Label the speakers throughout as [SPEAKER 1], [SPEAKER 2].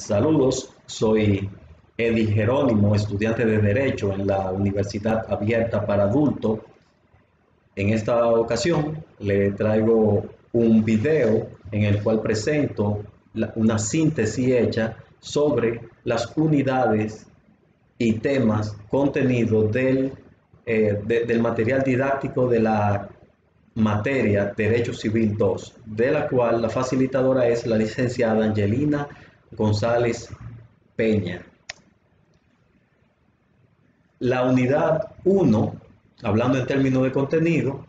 [SPEAKER 1] Saludos, soy Eddie Jerónimo, estudiante de Derecho en la Universidad Abierta para Adultos. En esta ocasión le traigo un video en el cual presento una síntesis hecha sobre las unidades y temas contenidos del material didáctico de la materia Derecho Civil 2, de la cual la facilitadora es la licenciada Angelina González Peña. La unidad 1, hablando en términos de contenido,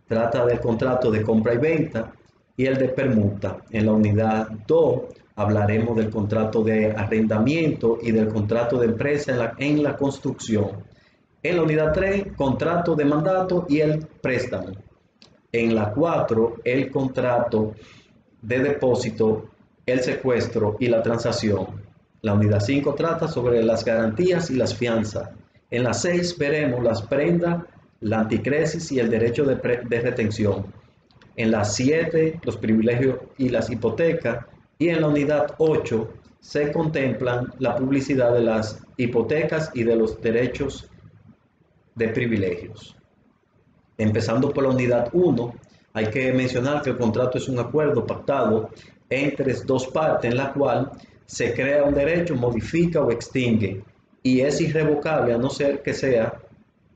[SPEAKER 1] trata del contrato de compra y venta y el de permuta. En la unidad 2 hablaremos del contrato de arrendamiento y del contrato de empresa en la construcción. En la unidad 3, contrato de mandato y el préstamo. En la 4, el contrato de depósito, el secuestro y la transacción. La unidad 5 trata sobre las garantías y las fianzas. En la 6 veremos las prendas, la anticresis y el derecho de retención. En la 7, los privilegios y las hipotecas. Y en la unidad 8 se contemplan la publicidad de las hipotecas y de los derechos de privilegios. Empezando por la unidad 1, hay que mencionar que el contrato es un acuerdo pactado entre dos partes en la cual se crea un derecho, modifica o extingue y es irrevocable a no ser que sea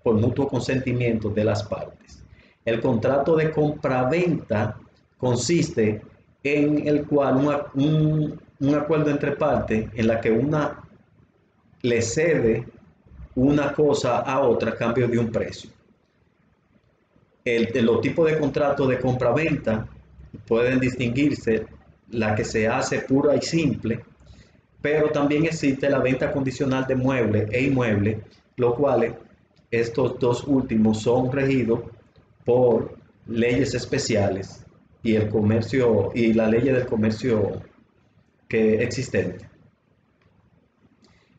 [SPEAKER 1] por mutuo consentimiento de las partes. El contrato de compraventa consiste en el cual un acuerdo entre partes en la que una le cede una cosa a otra a cambio de un precio. Los tipos de contratos de compraventa pueden distinguirse la que se hace pura y simple, pero también existe la venta condicional de muebles e inmuebles, los cuales estos dos últimos son regidos por leyes especiales y el comercio y la ley del comercio que existente.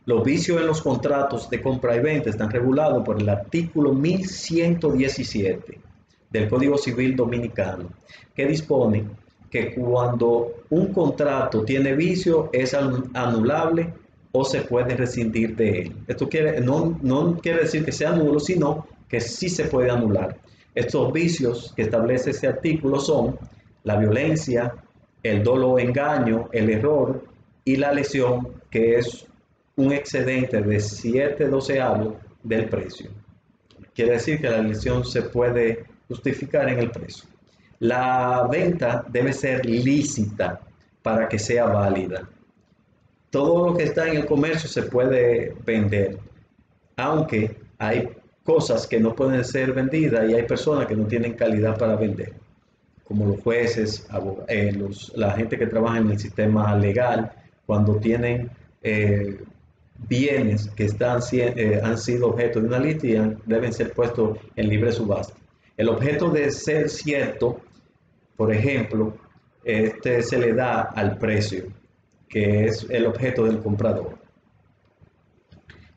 [SPEAKER 1] Los vicios en los contratos de compra y venta están regulados por el artículo 1117 del Código Civil Dominicano, que dispone que cuando un contrato tiene vicio es anulable o se puede rescindir de él. Esto no quiere decir que sea nulo, sino que sí se puede anular. Estos vicios que establece ese artículo son la violencia, el dolo o engaño, el error y la lesión, que es un excedente de 7/12 del precio. Quiere decir que la lesión se puede justificar en el precio. La venta debe ser lícita para que sea válida. Todo lo que está en el comercio se puede vender, aunque hay cosas que no pueden ser vendidas y hay personas que no tienen calidad para vender, como los jueces, la gente que trabaja en el sistema legal, cuando tienen bienes que han sido objeto de una litigio deben ser puestos en libre subasta. El objeto de ser cierto, por ejemplo, se le da al precio, que es el objeto del comprador.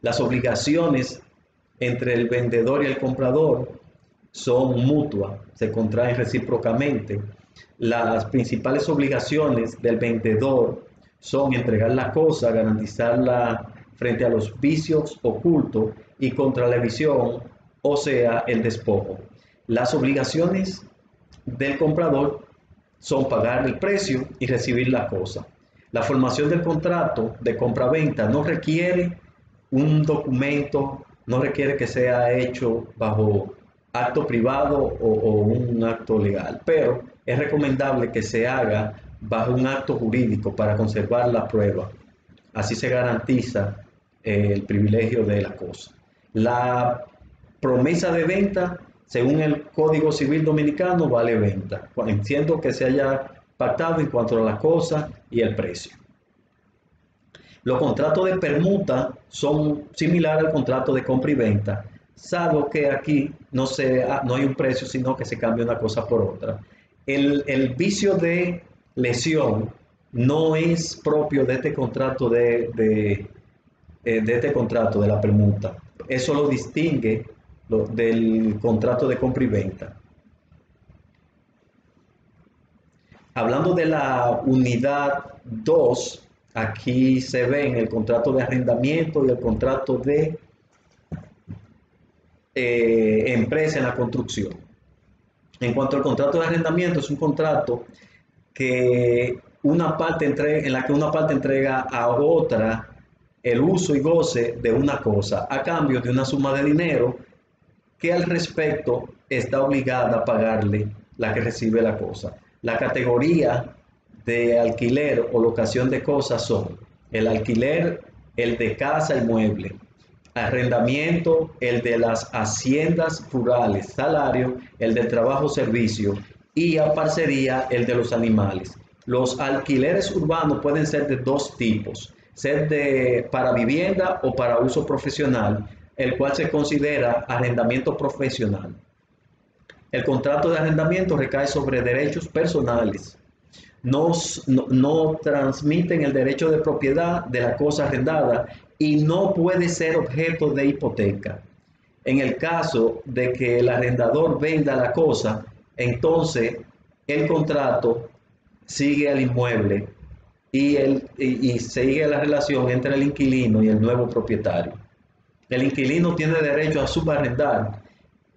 [SPEAKER 1] Las obligaciones entre el vendedor y el comprador son mutuas, se contraen recíprocamente. Las principales obligaciones del vendedor son entregar la cosa, garantizarla frente a los vicios ocultos y contra la evasión, o sea, el despojo. Las obligaciones del comprador son pagar el precio y recibir la cosa. La formación del contrato de compra-venta no requiere un documento, no requiere que sea hecho bajo acto privado o un acto legal, pero es recomendable que se haga bajo un acto jurídico para conservar la prueba. Así se garantiza el privilegio de la cosa. La promesa de venta, según el Código Civil Dominicano, vale venta, siendo que se haya pactado en cuanto a la cosa y el precio. Los contratos de permuta son similares al contrato de compra y venta, salvo que aquí no hay un precio, sino que se cambia una cosa por otra. El vicio de lesión no es propio de este contrato de la permuta. Eso lo distingue del contrato de compra y venta. Hablando de la unidad 2, Aquí se ven el contrato de arrendamiento y el contrato de empresa en la construcción. En cuanto al contrato de arrendamiento, es un contrato que en la que una parte entrega a otra el uso y goce de una cosa a cambio de una suma de dinero que al respecto está obligada a pagarle la que recibe la cosa. La categoría de alquiler o locación de cosas son el alquiler, el de casa y mueble, arrendamiento, el de las haciendas rurales, salario, el del trabajo servicio y a parcería el de los animales. Los alquileres urbanos pueden ser de dos tipos, ser para vivienda o para uso profesional, el cual se considera arrendamiento profesional. El contrato de arrendamiento recae sobre derechos personales. No transmiten el derecho de propiedad de la cosa arrendada y no puede ser objeto de hipoteca. En el caso de que el arrendador venda la cosa, entonces el contrato sigue al inmueble y sigue la relación entre el inquilino y el nuevo propietario. El inquilino tiene derecho a subarrendar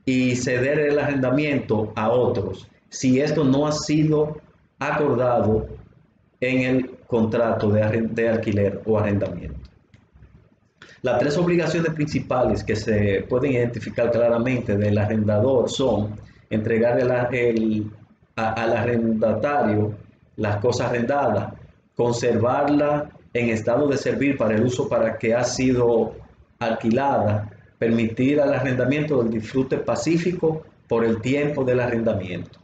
[SPEAKER 1] y ceder el arrendamiento a otros si esto no ha sido acordado en el contrato de alquiler o arrendamiento. Las tres obligaciones principales que se pueden identificar claramente del arrendador son entregar al arrendatario las cosas arrendadas, conservarla en estado de servir para el uso para que ha sido alquilada, permitir al arrendamiento el disfrute pacífico por el tiempo del arrendamiento.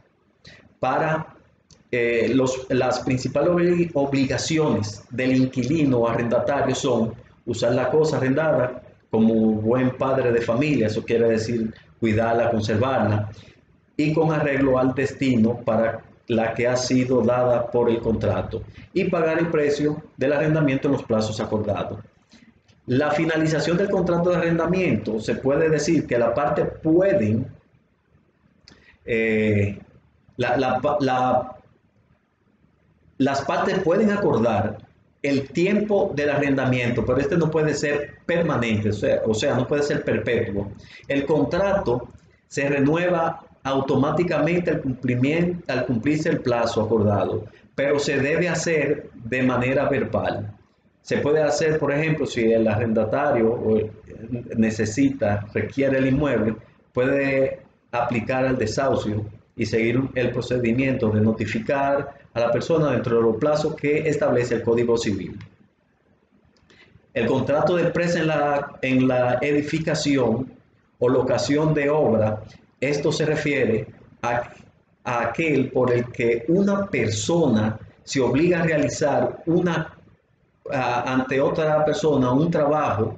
[SPEAKER 1] Las principales obligaciones del inquilino o arrendatario son usar la cosa arrendada como buen padre de familia, eso quiere decir cuidarla, conservarla, y con arreglo al destino para la que ha sido dada por el contrato, y pagar el precio del arrendamiento en los plazos acordados. La finalización del contrato de arrendamiento, se puede decir que la parte pueden, las partes pueden acordar el tiempo del arrendamiento, pero este no puede ser permanente, o sea, no puede ser perpetuo. El contrato se renueva automáticamente al cumplirse el plazo acordado, pero se debe hacer de manera verbal. Se puede hacer, por ejemplo, si el arrendatario requiere el inmueble, puede aplicar el desahucio y seguir el procedimiento de notificar a la persona dentro de los plazos que establece el Código Civil. El contrato de empresa en la edificación o locación de obra, esto se refiere a aquel por el que una persona se obliga a realizar ante otra persona un trabajo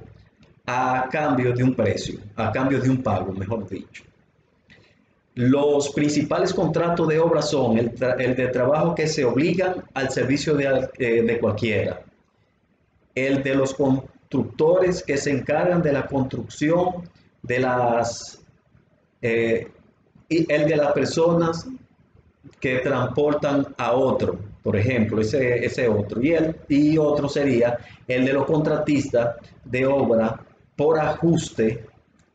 [SPEAKER 1] a cambio de un precio, a cambio de un pago, mejor dicho. Los principales contratos de obra son el de trabajo que se obligan al servicio de cualquiera, el de los constructores que se encargan de la construcción y el de las personas que transportan a otro, por ejemplo, ese otro. Y otro sería el de los contratistas de obra por ajuste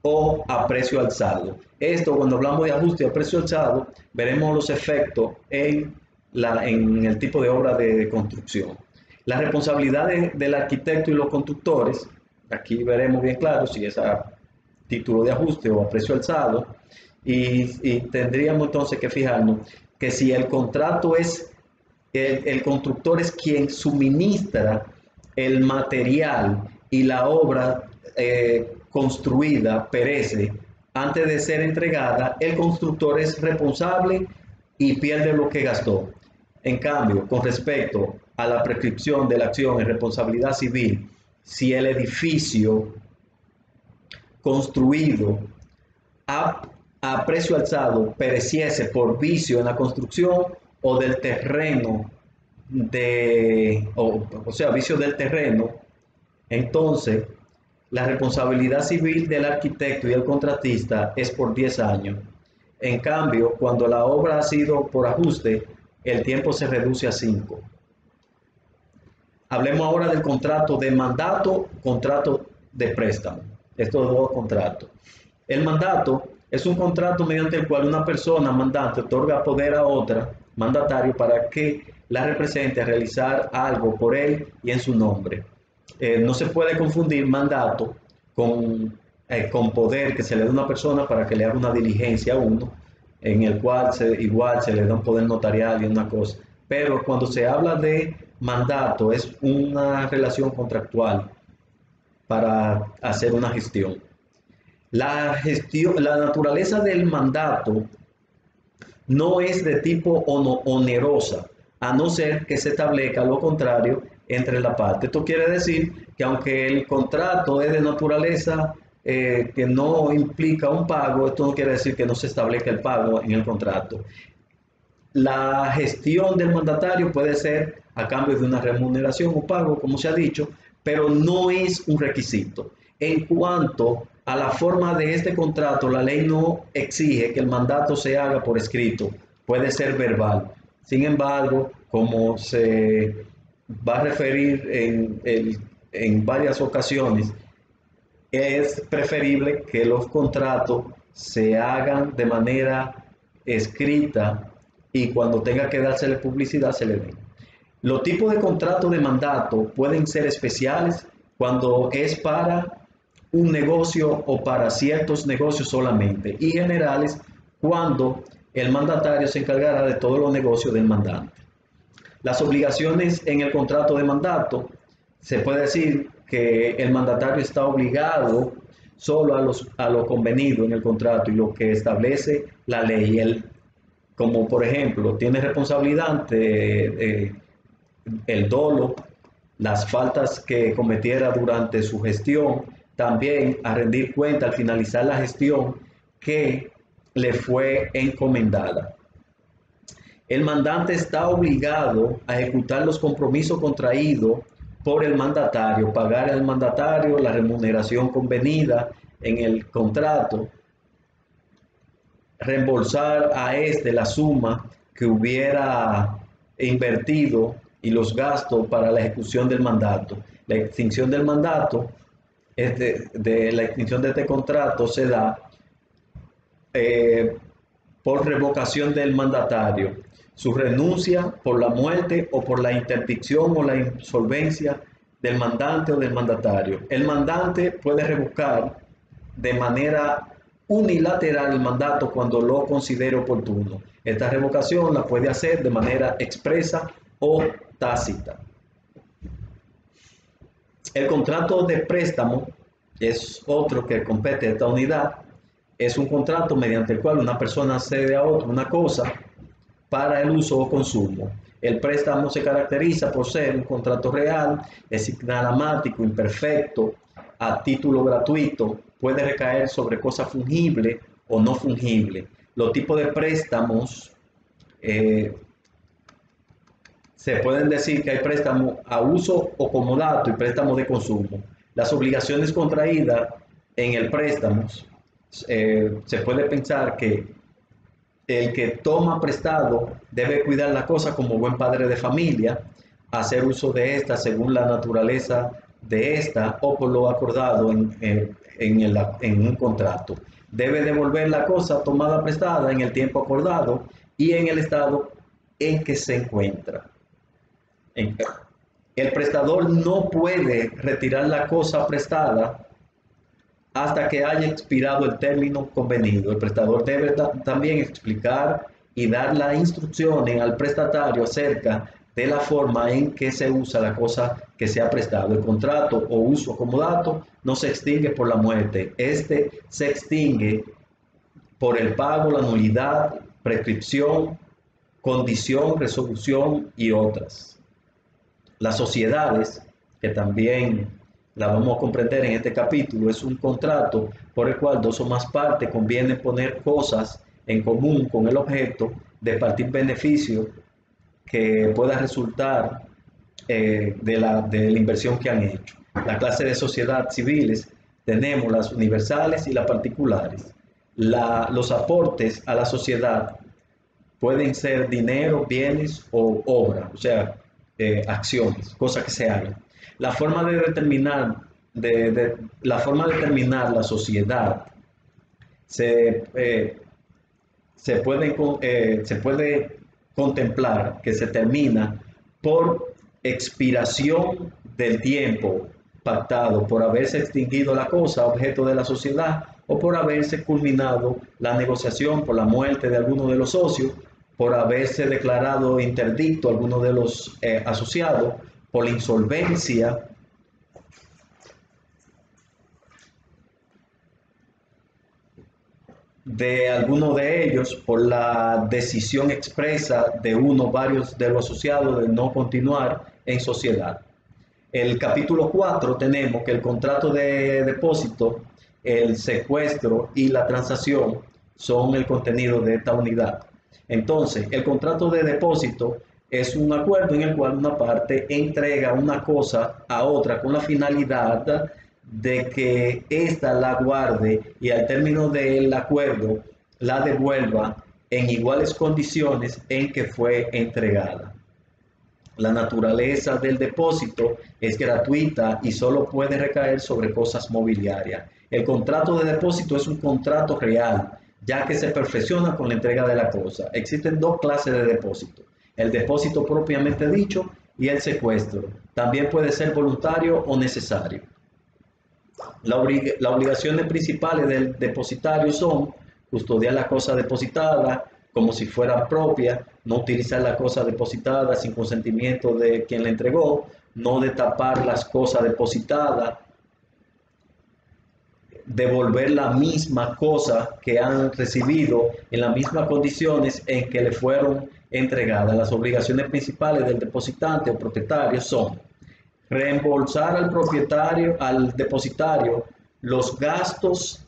[SPEAKER 1] o a precio alzado. Esto, cuando hablamos de ajuste a precio alzado, veremos los efectos en el tipo de obra de construcción. La responsabilidad del arquitecto y los constructores, aquí veremos bien claro si es a título de ajuste o a precio alzado, y tendríamos entonces que fijarnos que si el contrato es, el constructor es quien suministra el material y la obra construida perece antes de ser entregada, el constructor es responsable y pierde lo que gastó. En cambio, con respecto a la prescripción de la acción en responsabilidad civil, si el edificio construido a precio alzado pereciese por vicio en la construcción o del terreno, o sea, vicio del terreno, entonces la responsabilidad civil del arquitecto y el contratista es por 10 años. En cambio, cuando la obra ha sido por ajuste, el tiempo se reduce a 5. Hablemos ahora del contrato de mandato, contrato de préstamo. Estos dos contratos. El mandato es un contrato mediante el cual una persona mandante otorga poder a otra mandatario para que la represente a realizar algo por él y en su nombre. No se puede confundir mandato con poder que se le da a una persona para que le haga una diligencia a uno, en el cual igual se le da un poder notarial y una cosa. Pero cuando se habla de mandato es una relación contractual para hacer una gestión. La naturaleza del mandato no es de tipo onerosa, a no ser que se establezca lo contrario entre la parte. Esto quiere decir que aunque el contrato es de naturaleza que no implica un pago, esto no quiere decir que no se establezca el pago en el contrato. La gestión del mandatario puede ser a cambio de una remuneración o pago, como se ha dicho, pero no es un requisito. En cuanto a la forma de este contrato, la ley no exige que el mandato se haga por escrito, puede ser verbal. Sin embargo, como se va a referir en varias ocasiones, es preferible que los contratos se hagan de manera escrita y cuando tenga que dársele publicidad se le den. Los tipos de contratos de mandato pueden ser especiales cuando es para un negocio o para ciertos negocios solamente, y generales cuando el mandatario se encargará de todos los negocios del mandante. Las obligaciones en el contrato de mandato, se puede decir que el mandatario está obligado solo a lo convenido en el contrato y lo que establece la ley. Como por ejemplo, tiene responsabilidad ante el dolo, las faltas que cometiera durante su gestión, también a rendir cuenta al finalizar la gestión que le fue encomendada. El mandante está obligado a ejecutar los compromisos contraídos por el mandatario, pagar al mandatario la remuneración convenida en el contrato, reembolsar a este la suma que hubiera invertido y los gastos para la ejecución del mandato. La extinción del mandato, de la extinción de este contrato se da por revocación del mandatario, su renuncia por la muerte o por la interdicción o la insolvencia del mandante o del mandatario. El mandante puede revocar de manera unilateral el mandato cuando lo considere oportuno. Esta revocación la puede hacer de manera expresa o tácita. El contrato de préstamo es otro que compete a esta unidad. Es un contrato mediante el cual una persona cede a otra una cosa para el uso o consumo. El préstamo se caracteriza por ser un contrato real, es inalámbrico, imperfecto, a título gratuito, puede recaer sobre cosas fungibles o no fungibles. Los tipos de préstamos, se pueden decir que hay préstamos a uso o comodato y préstamos de consumo. Las obligaciones contraídas en el préstamo, se puede pensar que el que toma prestado debe cuidar la cosa como buen padre de familia, hacer uso de esta según la naturaleza de esta o por lo acordado en un contrato. Debe devolver la cosa tomada prestada en el tiempo acordado y en el estado en que se encuentra. El prestador no puede retirar la cosa prestada hasta que haya expirado el término convenido. El prestador debe también explicar y dar las instrucciones al prestatario acerca de la forma en que se usa la cosa que se ha prestado. El contrato o uso comodato no se extingue por la muerte. Este se extingue por el pago, la nulidad, prescripción, condición, resolución y otras. Las sociedades, que también la vamos a comprender en este capítulo, es un contrato por el cual dos o más partes conviene poner cosas en común con el objeto de partir beneficio que pueda resultar de la inversión que han hecho. La clase de sociedad civiles tenemos las universales y las particulares. Los aportes a la sociedad pueden ser dinero, bienes o obra, o sea, acciones, cosas que se hagan. La forma de determinar, la forma de determinar la sociedad se, se puede contemplar que se termina por expiración del tiempo pactado, por haberse extinguido la cosa, objeto de la sociedad, o por haberse culminado la negociación, por la muerte de alguno de los socios, por haberse declarado interdicto alguno de los asociados, por la insolvencia de alguno de ellos, por la decisión expresa de uno o varios de los asociados de no continuar en sociedad. El capítulo 4 tenemos que el contrato de depósito, el secuestro y la transacción son el contenido de esta unidad. Entonces, el contrato de depósito es un acuerdo en el cual una parte entrega una cosa a otra con la finalidad de que ésta la guarde y al término del acuerdo la devuelva en iguales condiciones en que fue entregada. La naturaleza del depósito es gratuita y solo puede recaer sobre cosas mobiliarias. El contrato de depósito es un contrato real, ya que se perfecciona con la entrega de la cosa. Existen dos clases de depósito: el depósito propiamente dicho y el secuestro. También puede ser voluntario o necesario. Las obligaciones principales del depositario son custodiar la cosa depositada como si fuera propia, no utilizar la cosa depositada sin consentimiento de quien la entregó, no destapar las cosas depositadas, devolver la misma cosa que han recibido en las mismas condiciones en que le fueron entregadas. Las obligaciones principales del depositante o propietario son reembolsar al propietario, al depositario, los gastos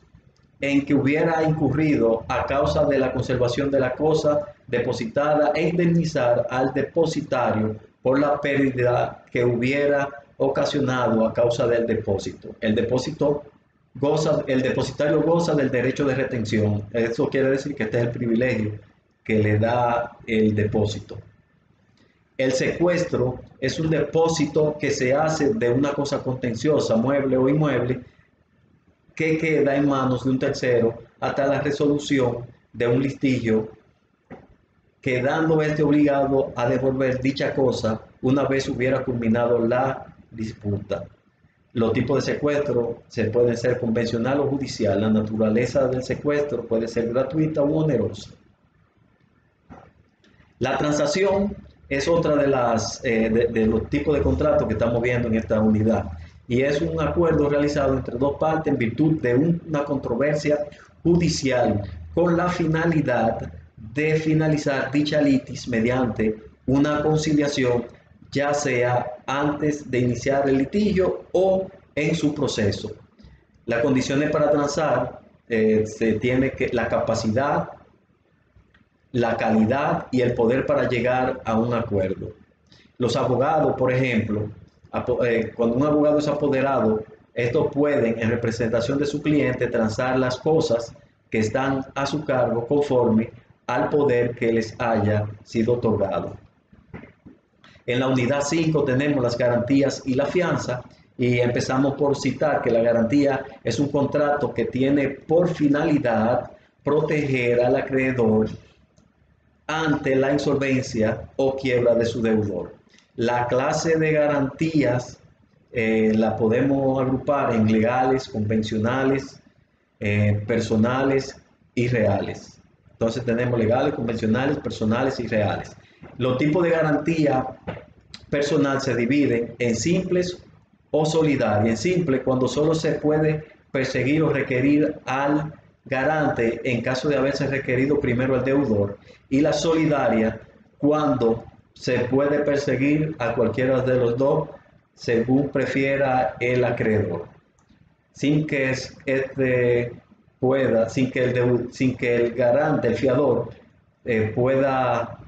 [SPEAKER 1] en que hubiera incurrido a causa de la conservación de la cosa depositada e indemnizar al depositario por la pérdida que hubiera ocasionado a causa del depósito. El depositario goza del derecho de retención. Eso quiere decir que este es el privilegio que le da el depósito. El secuestro es un depósito que se hace de una cosa contenciosa, mueble o inmueble, que queda en manos de un tercero hasta la resolución de un litigio, quedando este obligado a devolver dicha cosa una vez hubiera culminado la disputa. Los tipos de secuestro se pueden ser convencional o judicial. La naturaleza del secuestro puede ser gratuita u onerosa. La transacción es otra de los tipos de contratos que estamos viendo en esta unidad, y es un acuerdo realizado entre dos partes en virtud de una controversia judicial con la finalidad de finalizar dicha litis mediante una conciliación, ya sea antes de iniciar el litigio o en su proceso. Las condiciones para transar se tiene que la capacidad, la calidad y el poder para llegar a un acuerdo. Los abogados, por ejemplo, cuando un abogado es apoderado, estos pueden, en representación de su cliente, transar las cosas que están a su cargo conforme al poder que les haya sido otorgado. En la unidad 5 tenemos las garantías y la fianza, y empezamos por citar que la garantía es un contrato que tiene por finalidad proteger al acreedor ante la insolvencia o quiebra de su deudor. La clase de garantías la podemos agrupar en legales, convencionales, personales y reales. Entonces tenemos legales, convencionales, personales y reales. Los tipos de garantía personal se dividen en simples o solidarias. En simple, cuando solo se puede perseguir o requerir al garante en caso de haberse requerido primero al deudor, y la solidaria cuando se puede perseguir a cualquiera de los dos según prefiera el acreedor, sin que sin que el garante, el fiador, pueda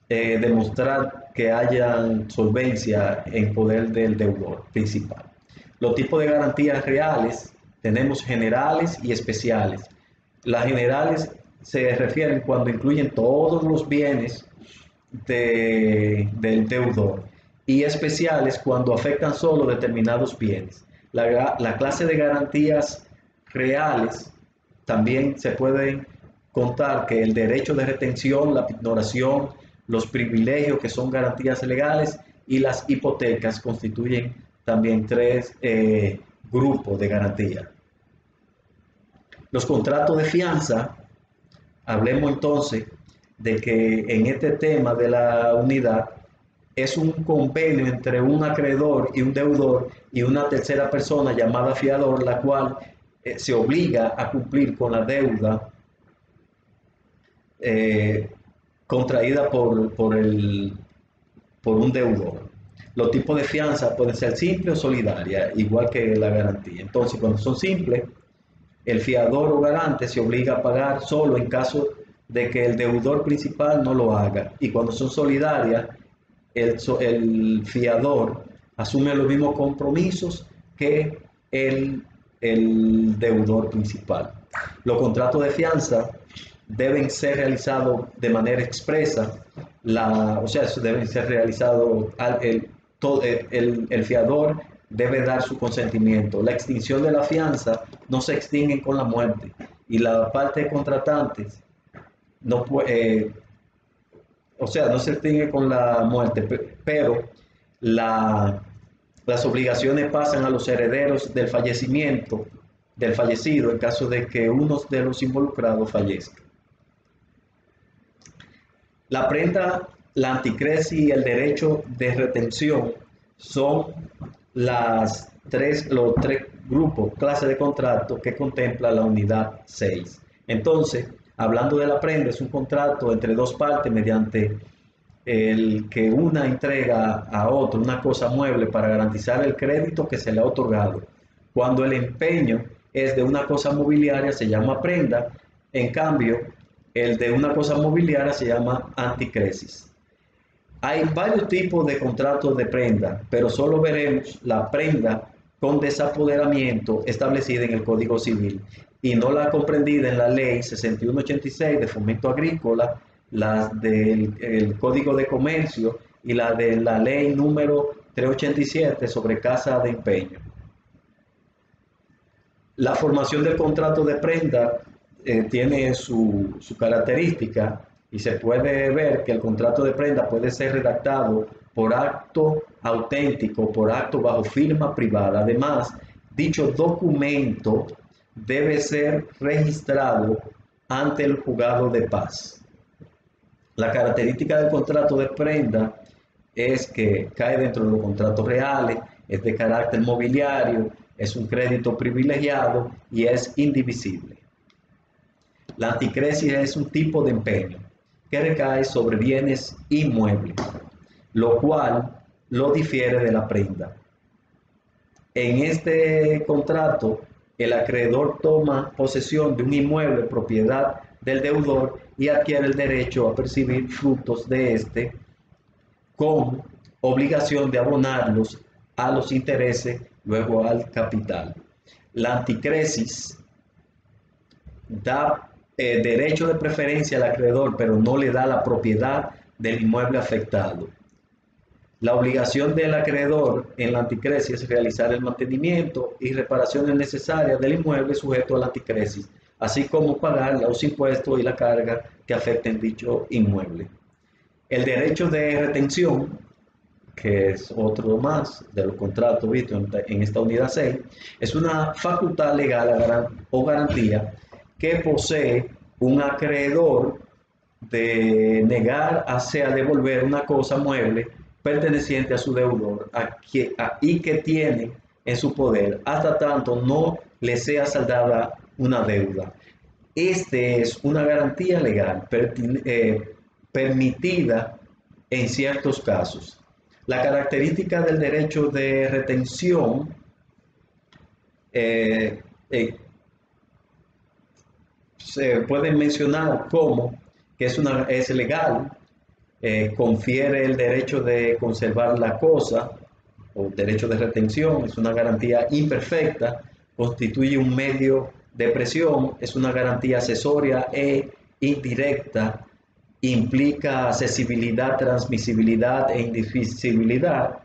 [SPEAKER 1] demostrar que haya solvencia en poder del deudor principal. Los tipos de garantías reales tenemos generales y especiales. Las generales se refieren cuando incluyen todos los bienes del deudor, y especiales cuando afectan solo determinados bienes. La clase de garantías reales también se pueden contar que el derecho de retención, la ignoración, los privilegios que son garantías legales y las hipotecas constituyen también tres grupos de garantía. Los contratos de fianza, hablemos entonces de que en este tema de la unidad es un convenio entre un acreedor y un deudor y una tercera persona llamada fiador, la cual se obliga a cumplir con la deuda contraída por un deudor. Los tipos de fianza pueden ser simple o solidaria, igual que la garantía. Entonces, cuando son simples, el fiador o garante se obliga a pagar solo en caso de que el deudor principal no lo haga. Y cuando son solidarias, el fiador asume los mismos compromisos que el deudor principal. Los contratos de fianza deben ser realizados de manera expresa, o sea, deben ser realizados, el fiador debe dar su consentimiento. La extinción de la fianza no se extingue con la muerte y la parte de contratantes no puede, o sea, no se extingue con la muerte, pero las obligaciones pasan a los herederos del fallecimiento del fallecido en caso de que uno de los involucrados fallezca. La prenda, la anticresis y el derecho de retención son los tres grupos, clases de contrato que contempla la unidad 6. Entonces, hablando de la prenda, es un contrato entre dos partes mediante el que una entrega a otro una cosa mueble para garantizar el crédito que se le ha otorgado. Cuando el empeño es de una cosa mobiliaria se llama prenda, en cambio, el de una cosa mobiliaria se llama anticresis. Hay varios tipos de contratos de prenda, pero solo veremos la prenda con desapoderamiento establecida en el Código Civil y no la comprendida en la Ley 6186 de Fomento Agrícola, la del Código de Comercio y la de la Ley número 387 sobre casa de empeño. La formación del contrato de prenda tiene su característica y se puede ver que el contrato de prenda puede ser redactado por acto auténtico, por acto bajo firma privada. Además, dicho documento debe ser registrado ante el juzgado de paz. La característica del contrato de prenda es que cae dentro de los contratos reales, es de carácter mobiliario, es un crédito privilegiado y es indivisible. La anticresis es un tipo de empeño que recae sobre bienes inmuebles, lo cual lo difiere de la prenda. En este contrato, el acreedor toma posesión de un inmueble propiedad del deudor y adquiere el derecho a percibir frutos de este con obligación de abonarlos a los intereses, luego al capital. La anticresis da derecho de preferencia al acreedor, pero no le da la propiedad del inmueble afectado. La obligación del acreedor en la anticresis es realizar el mantenimiento y reparaciones necesarias del inmueble sujeto a la anticresis, así como pagar los impuestos y la carga que afecten dicho inmueble. El derecho de retención, que es otro más de los contratos vistos en esta unidad 6, es una facultad legal o garantía que posee un acreedor de negar hacia devolver una cosa mueble perteneciente a su deudor y que tiene en su poder hasta tanto no le sea saldada una deuda. Este es una garantía legal permitida en ciertos casos. La característica del derecho de retención se puede mencionar como que es legal, confiere el derecho de conservar la cosa o derecho de retención, es una garantía imperfecta, constituye un medio de presión, es una garantía accesoria e indirecta, implica accesibilidad, transmisibilidad e indivisibilidad,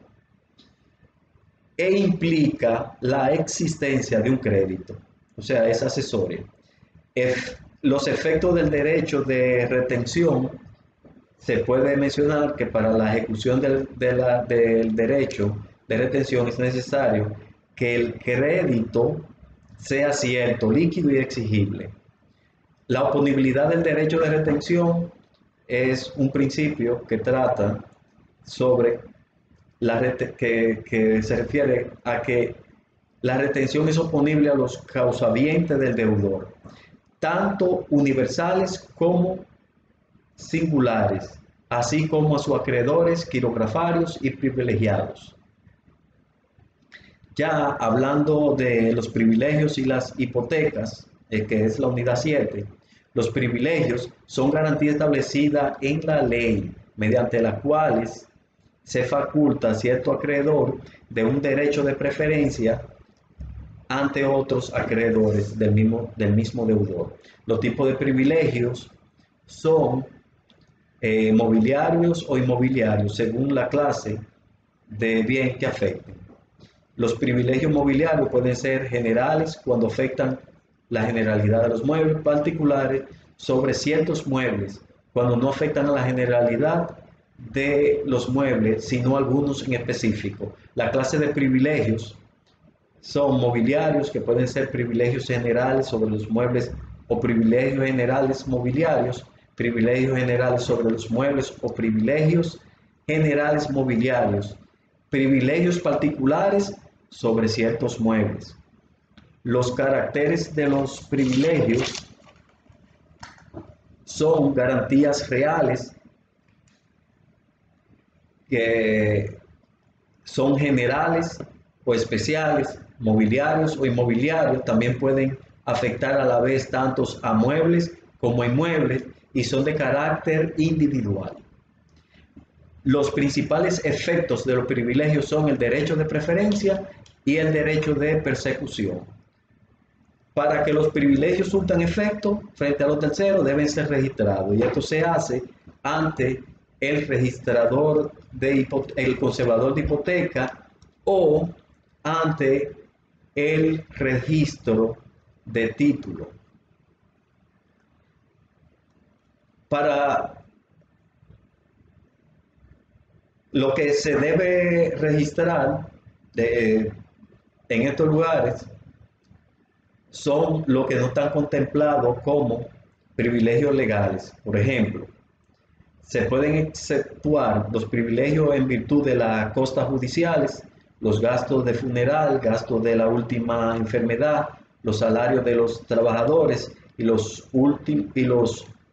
[SPEAKER 1] e implica la existencia de un crédito, o sea, es accesoria. Los efectos del derecho de retención, se puede mencionar que para la ejecución del derecho de retención es necesario que el crédito sea cierto, líquido y exigible. La oponibilidad del derecho de retención es un principio que trata sobre que se refiere a que la retención es oponible a los causavientes del deudor, tanto universales como singulares, así como a sus acreedores, quirografarios y privilegiados. Ya hablando de los privilegios y las hipotecas, que es la unidad 7, los privilegios son garantías establecidas en la ley, mediante las cuales se faculta a cierto acreedor de un derecho de preferencia ante otros acreedores del mismo deudor. Los tipos de privilegios son mobiliarios o inmobiliarios, según la clase de bien que afecten. Los privilegios mobiliarios pueden ser generales cuando afectan la generalidad de los muebles, particulares sobre ciertos muebles cuando no afectan a la generalidad de los muebles, sino algunos en específico. La clase de privilegios son mobiliarios, que pueden ser privilegios generales sobre los muebles o privilegios generales mobiliarios, privilegios generales sobre los muebles o privilegios generales mobiliarios, privilegios particulares sobre ciertos muebles. Los caracteres de los privilegios son garantías reales, que son generales o especiales, mobiliarios o inmobiliarios. También pueden afectar a la vez tantos a muebles como a inmuebles y son de carácter individual. Los principales efectos de los privilegios son el derecho de preferencia y el derecho de persecución. Para que los privilegios surtan efecto frente a los terceros, deben ser registrados, y esto se hace ante el registrador, el conservador de hipoteca, o ante el registro de título. Para lo que se debe registrar en estos lugares son lo que no están contemplados como privilegios legales. Por ejemplo, se pueden exceptuar los privilegios en virtud de las costas judiciales, los gastos de funeral, gastos de la última enfermedad, los salarios de los trabajadores y los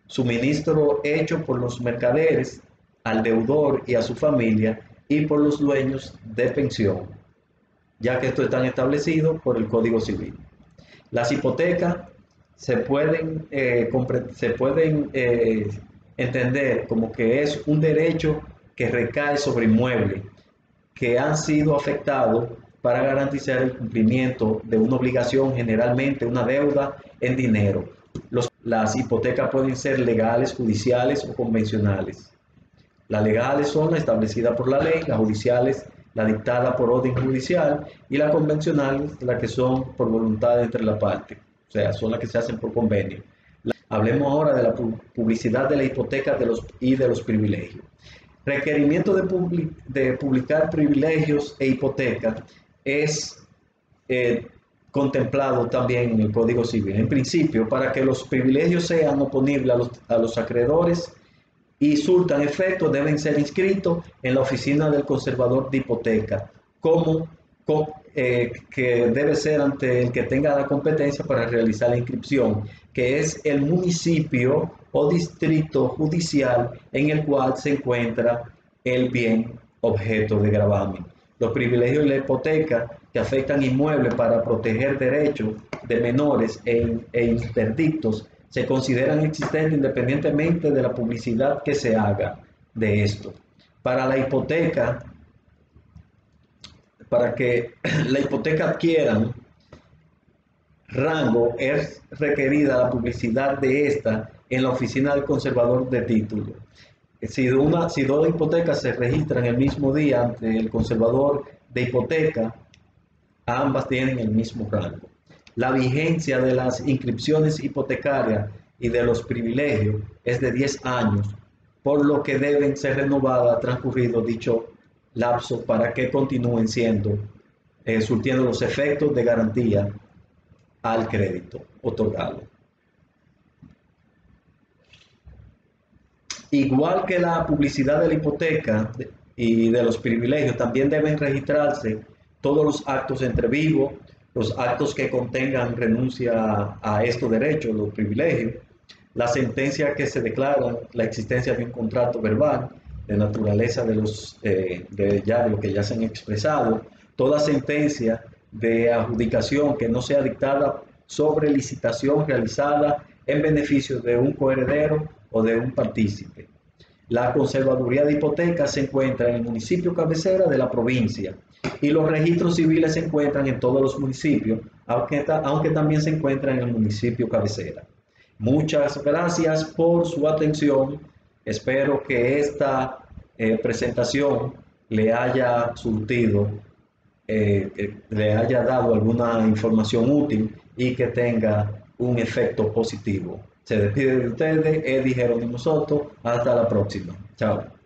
[SPEAKER 1] suministros hechos por los mercaderes al deudor y a su familia y por los dueños de pensión, ya que estos están establecidos por el Código Civil. Las hipotecas se pueden entender como que es un derecho que recae sobre inmuebles que han sido afectados para garantizar el cumplimiento de una obligación, generalmente una deuda en dinero. Las hipotecas pueden ser legales, judiciales o convencionales. Las legales son las establecidas por la ley, las judiciales la dictada por orden judicial, y las convencionales las que son por voluntad entre la parte, o sea, son las que se hacen por convenio. Hablemos ahora de la publicidad de la hipoteca y de los privilegios. Requerimiento de publicar privilegios e hipotecas es contemplado también en el Código Civil. En principio, para que los privilegios sean oponibles a los acreedores y surtan efecto, deben ser inscritos en la oficina del conservador de hipoteca, que debe ser ante el que tenga la competencia para realizar la inscripción, que es el municipio o distrito judicial en el cual se encuentra el bien objeto de gravamen. Los privilegios de la hipoteca que afectan inmuebles para proteger derechos de menores e interdictos se consideran existentes independientemente de la publicidad que se haga de esto. Para la hipoteca, para que la hipoteca adquieran rango, es requerida la publicidad de esta en la oficina del conservador de títulos. Si dos hipotecas se registran el mismo día ante el conservador de hipoteca, ambas tienen el mismo rango. La vigencia de las inscripciones hipotecarias y de los privilegios es de 10 años, por lo que deben ser renovadas transcurrido dicho lapso para que continúen surtiendo los efectos de garantía al crédito otorgado. Igual que la publicidad de la hipoteca y de los privilegios, también deben registrarse todos los actos entre vivos, los actos que contengan renuncia a estos derechos, los privilegios, la sentencia que se declara la existencia de un contrato verbal de naturaleza de lo que ya se han expresado, toda sentencia de adjudicación que no sea dictada sobre licitación realizada en beneficio de un coheredero o de un partícipe. La conservaduría de hipotecas se encuentra en el municipio cabecera de la provincia y los registros civiles se encuentran en todos los municipios, aunque también se encuentran en el municipio cabecera. Muchas gracias por su atención. Espero que esta presentación le haya surtido, le haya dado alguna información útil y que tenga un efecto positivo. Se despide de ustedes, Eddie Jerónimo Soto. Hasta la próxima. Chao.